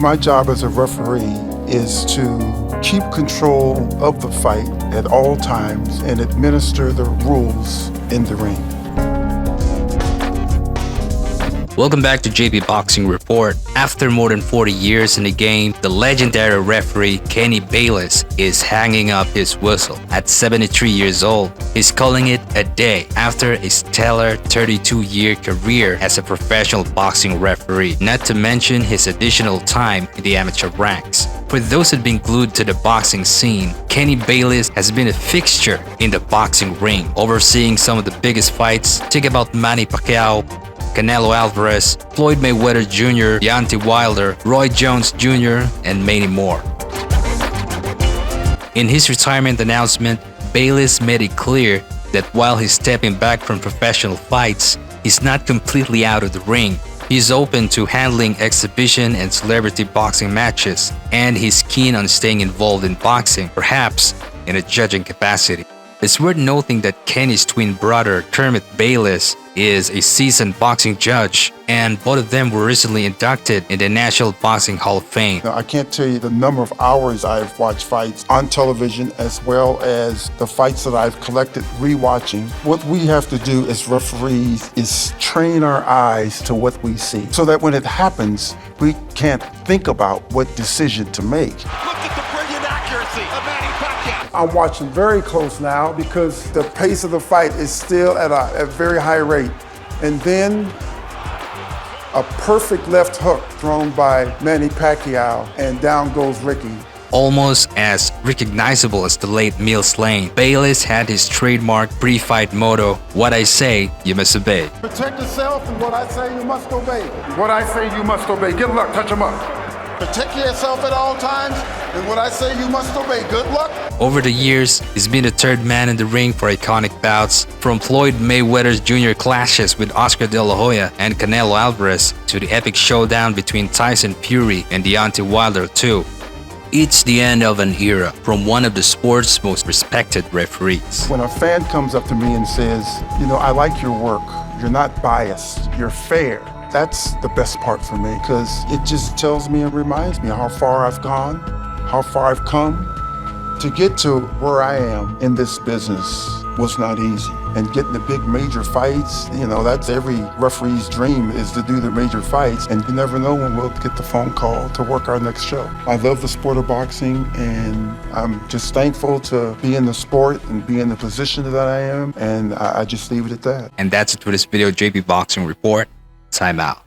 My job as a referee is to keep control of the fight at all times and administer the rules in the ring. Welcome back to JP Boxing Report. After more than 40 years in the game, the legendary referee Kenny Bayless is hanging up his whistle. At 73 years old, he's calling it a day after a stellar 32-year career as a professional boxing referee, not to mention his additional time in the amateur ranks. For those who've been glued to the boxing scene, Kenny Bayless has been a fixture in the boxing ring, overseeing some of the biggest fights. Think about Manny Pacquiao, Canelo Alvarez, Floyd Mayweather Jr., Deontay Wilder, Roy Jones Jr., and many more. In his retirement announcement, Bayless made it clear that while he's stepping back from professional fights, he's not completely out of the ring. He's open to handling exhibition and celebrity boxing matches, and he's keen on staying involved in boxing, perhaps in a judging capacity. It's worth noting that Kenny's twin brother, Kermit Bayless, is a seasoned boxing judge, and both of them were recently inducted in the National Boxing Hall of Fame. Now, I can't tell you the number of hours I've watched fights on television as well as the fights that I've collected rewatching. What we have to do as referees is train our eyes to what we see so that when it happens, we can't think about what decision to make. Look at the brilliant accuracy of Manny Pacquiao. I'm watching very close now because the pace of the fight is still at a very high rate. And then a perfect left hook thrown by Manny Pacquiao, and down goes Ricky. Almost as recognizable as the late Mills Lane, Bayless had his trademark pre-fight motto, "What I say, you must obey." Protect yourself, and what I say, you must obey. What I say, you must obey. Good luck, touch him up. Protect yourself at all times, and what I say, you must obey. Good luck. Over the years, he's been the third man in the ring for iconic bouts, from Floyd Mayweather's Jr. clashes with Oscar De La Hoya and Canelo Alvarez to the epic showdown between Tyson Fury and Deontay Wilder too. It's the end of an era from one of the sport's most respected referees. When a fan comes up to me and says, I like your work, you're not biased, you're fair, that's the best part for me because it just tells me and reminds me how far I've gone, how far I've come. To get to where I am in this business was not easy. And getting the big major fights, that's every referee's dream, is to do the major fights. And you never know when we'll get the phone call to work our next show. I love the sport of boxing, and I'm just thankful to be in the sport and be in the position that I am. And I just leave it at that. And that's it for this video, JP Boxing Report. Time out.